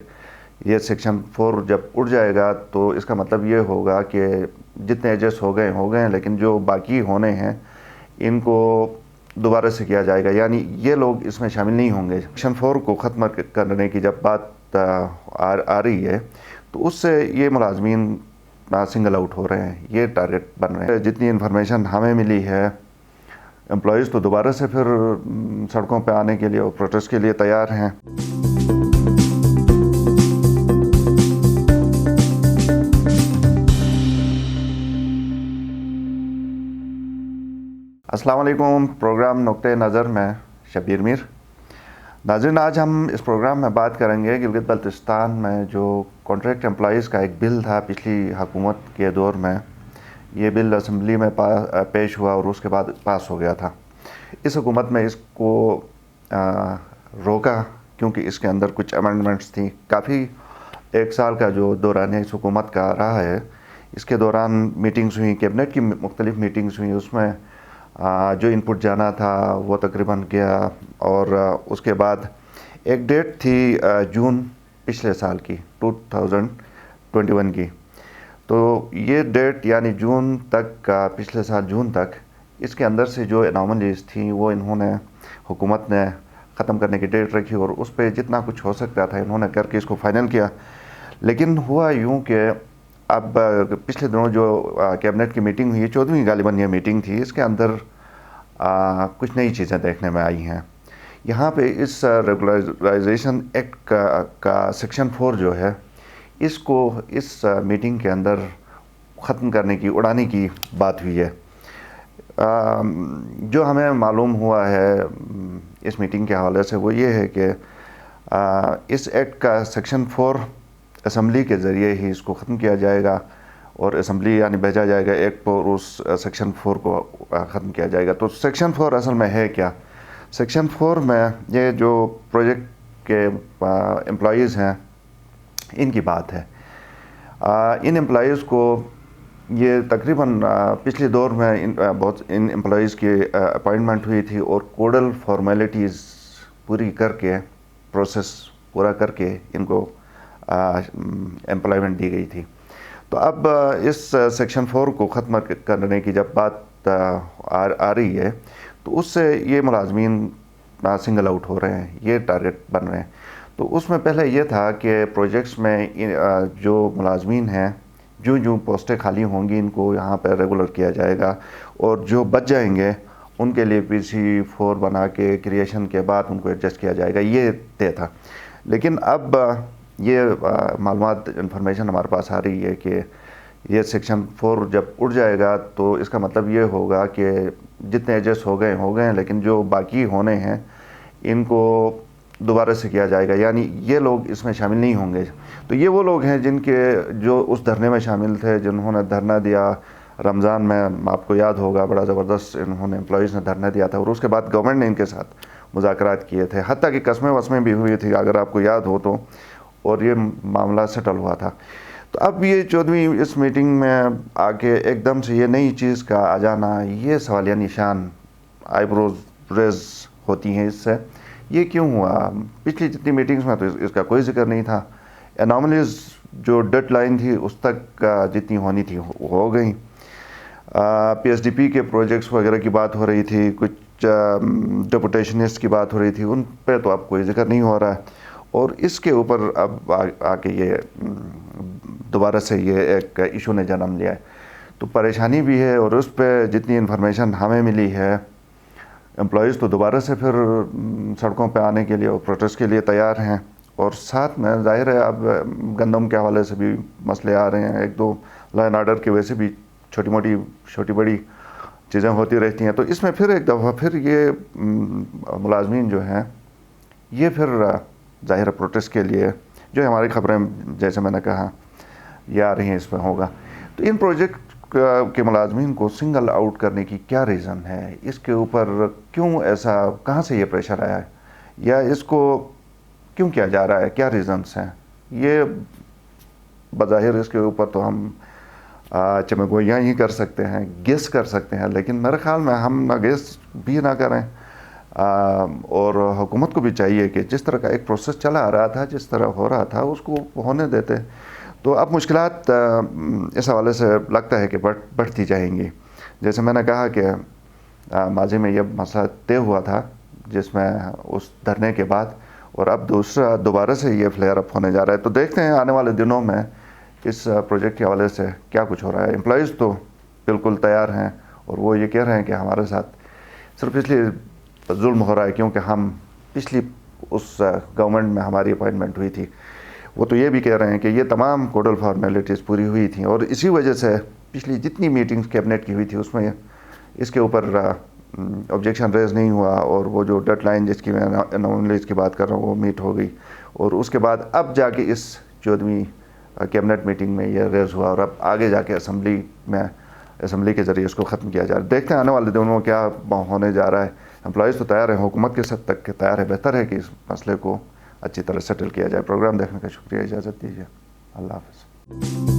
یہ سیکشن 4 جب اٹھ جائے گا تو اس کا مطلب یہ ہوگا کہ جتنے ایجسٹ ہو گئے ہیں، لیکن جو باقی ہونے ہیں ان کو دوبارہ سے کیا جائے گا، یعنی یہ لوگ اس میں شامل نہیں ہوں گے۔ سیکشن 4 کو ختم کرنے کی جب بات آ رہی ہے تو اس سے یہ ملازمین سنگل آؤٹ ہو رہے ہیں، یہ ٹارگٹ بن رہے ہیں۔ جتنی انفارمیشن ہمیں ملی ہے، امپلائیز تو دوبارہ سے پھر سڑکوں پہ آنے کے لیے اور پروٹیسٹ کے لیے تیار ہیں۔ السلام علیکم، پروگرام نقطۂ نظر میں شبیر میر۔ ناظرین، آج ہم اس پروگرام میں بات کریں گے گلگت بلتستان میں جو کانٹریکٹ امپلائیز کا ایک بل تھا پچھلی حکومت کے دور میں، یہ بل اسمبلی میں پیش ہوا اور اس کے بعد پاس ہو گیا تھا۔ اس حکومت میں اس کو روکا کیونکہ اس کے اندر کچھ امینڈمنٹس تھیں۔ کافی ایک سال کا جو دوران اس حکومت کا رہا ہے، اس کے دوران میٹنگز ہوئیں، کیبنٹ کی مختلف میٹنگز ہوئیں، اس میں جو ان پٹ جانا تھا وہ تقریباً گیا، اور اس کے بعد ایک ڈیٹ تھی جون پچھلے سال کی 2021 کی، تو یہ ڈیٹ یعنی جون تک، پچھلے سال جون تک اس کے اندر سے جو اناملیز تھیں وہ انہوں نے، حکومت نے ختم کرنے کی ڈیٹ رکھی اور اس پہ جتنا کچھ ہو سکتا تھا انہوں نے کر کے اس کو فائنل کیا۔ لیکن ہوا یوں کہ اب پچھلے دنوں جو کیبنٹ کی میٹنگ ہوئی، 14ویں غالباً یہ میٹنگ تھی، اس کے اندر کچھ نئی چیزیں دیکھنے میں آئی ہیں۔ یہاں پہ اس ریگولرائزیشن ایکٹ کا سیکشن 4 جو ہے، اس کو اس میٹنگ کے اندر ختم کرنے کی، اڑانے کی بات ہوئی ہے۔ جو ہمیں معلوم ہوا ہے اس میٹنگ کے حوالے سے وہ یہ ہے کہ اس ایکٹ کا سیکشن 4 اسمبلی کے ذریعے ہی اس کو ختم کیا جائے گا، اور اسمبلی یعنی بھیجا جائے گا ایک پر اس سیکشن 4 کو ختم کیا جائے گا۔ تو سیکشن 4 اصل میں ہے کیا؟ سیکشن 4 میں یہ جو پروجیکٹ کے امپلائیز ہیں ان کی بات ہے۔ ان امپلائیز کو یہ تقریباً پچھلے دور میں بہت ان امپلائیز کی اپائنٹمنٹ ہوئی تھی اور کوڈل فارمیلٹیز پوری کر کے، پروسیس پورا کر کے ان کو امپلائمنٹ دی گئی تھی۔ تو اب اس سیکشن 4 کو ختم کرنے کی جب بات آ رہی ہے تو اس سے یہ ملازمین سنگل آؤٹ ہو رہے ہیں، یہ ٹارگٹ بن رہے ہیں۔ تو اس میں پہلے یہ تھا کہ پروجیکٹس میں جو ملازمین ہیں، جو پوسٹیں خالی ہوں گی ان کو یہاں پہ ریگولر کیا جائے گا، اور جو بچ جائیں گے ان کے لیے PC4 بنا کے کریشن کے بعد ان کو ایڈجسٹ کیا جائے گا، یہ طے تھا۔ لیکن اب یہ معلومات، انفارمیشن ہمارے پاس آ رہی ہے کہ یہ سیکشن 4 جب اٹھ جائے گا تو اس کا مطلب یہ ہوگا کہ جتنے ایجسٹ ہو گئے ہیں، لیکن جو باقی ہونے ہیں ان کو دوبارہ سے کیا جائے گا، یعنی یہ لوگ اس میں شامل نہیں ہوں گے۔ تو یہ وہ لوگ ہیں جو اس دھرنے میں شامل تھے، جنہوں نے دھرنا دیا رمضان میں، آپ کو یاد ہوگا بڑا زبردست انہوں نے امپلائیز نے دھرنا دیا تھا، اور اس کے بعد گورنمنٹ نے ان کے ساتھ مذاکرات کیے تھے، حتیٰ کہ قسمیں وسمیں بھی ہوئی تھی اگر آپ کو یاد ہو تو، اور یہ معاملہ سیٹل ہوا تھا۔ تو اب یہ 14ویں اس میٹنگ میں آ کے ایک دم سے یہ نئی چیز کا آ جانا، یہ سوالیہ نشان، آئی بروز ریز ہوتی ہیں اس سے، یہ کیوں ہوا؟ پچھلی جتنی میٹنگز میں تو اس کا کوئی ذکر نہیں تھا۔ اناملیز جو ڈیڈ لائن تھی اس تک جتنی ہونی تھی ہو گئیں۔ PSDP کے پروجیکٹس وغیرہ کی بات ہو رہی تھی، کچھ ڈیپوٹیشنسٹ کی بات ہو رہی تھی، ان پہ تو اب کوئی ذکر نہیں ہو رہا ہے، اور اس کے اوپر اب آ کے یہ دوبارہ سے یہ ایک ایشو نے جنم لیا ہے۔ تو پریشانی بھی ہے، اور اس پہ جتنی انفارمیشن ہمیں ملی ہے، امپلائیز تو دوبارہ سے پھر سڑکوں پہ آنے کے لیے اور پروٹیسٹ کے لیے تیار ہیں، اور ساتھ میں ظاہر ہے اب گندم کے حوالے سے بھی مسئلے آ رہے ہیں، ایک دو لا اینڈ آرڈر کی ویسے بھی چھوٹی بڑی چیزیں ہوتی رہتی ہیں۔ تو اس میں پھر ایک دفعہ پھر یہ ملازمین جو ہیں یہ پھر ظاہر پروٹیسٹ کے لیے، جو ہماری خبریں جیسے میں نے کہا یہ آ رہی ہیں، اس پہ ہوگا۔ تو ان پروجیکٹ کے ملازمین کو سنگل آؤٹ کرنے کی کیا ریزن ہے؟ اس کے اوپر کیوں ایسا، کہاں سے یہ پریشر آیا ہے، یا اس کو کیوں کیا جا رہا ہے، کیا ریزنس ہیں؟ یہ بظاہر اس کے اوپر تو ہم چمگوئیاں ہی کر سکتے ہیں، گیس کر سکتے ہیں، لیکن میرے خیال میں ہم نہ گیس بھی نہ کریں، اور حکومت کو بھی چاہیے کہ جس طرح کا ایک پروسیس چلا آ رہا تھا، جس طرح ہو رہا تھا، اس کو ہونے دیتے. تو اب مشکلات اس حوالے سے لگتا ہے کہ بڑھتی جائیں گی. جیسے میں نے کہا کہ ماضی میں یہ مسئلہ طے ہوا تھا جس میں اس دھرنے کے بعد، اور اب دوبارہ سے یہ فلیئر اپ ہونے جا رہا ہے. تو دیکھتے ہیں آنے والے دنوں میں اس پروجیکٹ کے حوالے سے کیا کچھ ہو رہا ہے. امپلائیز تو بالکل تیار ہیں اور وہ یہ کہہ رہے ہیں کہ ہمارے ساتھ صرف اس لیے ظلم ہو رہا ہے کیونکہ ہم پچھلی اس گورنمنٹ میں ہماری اپائنٹمنٹ ہوئی تھی. وہ تو یہ بھی کہہ رہے ہیں کہ یہ تمام کوڈل فارمیلٹیز پوری ہوئی تھیں اور اسی وجہ سے پچھلی جتنی میٹنگز کیبنٹ کی ہوئی تھی اس میں اس کے اوپر آبجیکشن ریز نہیں ہوا، اور وہ جو ڈیڈ لائن جس کی میں انوملیز کی بات کر رہا ہوں وہ میٹ ہو گئی، اور اس کے بعد اب جا کے اس 14ویں کیبنٹ میٹنگ میں یہ ریز ہوا، اور اب آگے جا کے اسمبلی کے ذریعے اس کو ختم کیا جا رہا ہے. دیکھتے ہیں آنے والے دنوں میں کیا ہونے جا رہا ہے. امپلائیز تو تیار ہیں، حکومت کے حد تک تیار ہے. بہتر ہے کہ اس مسئلے کو اچھی طرح سیٹل کیا جائے. پروگرام دیکھنے کا شکریہ. اجازت دیجیے. اللہ حافظ.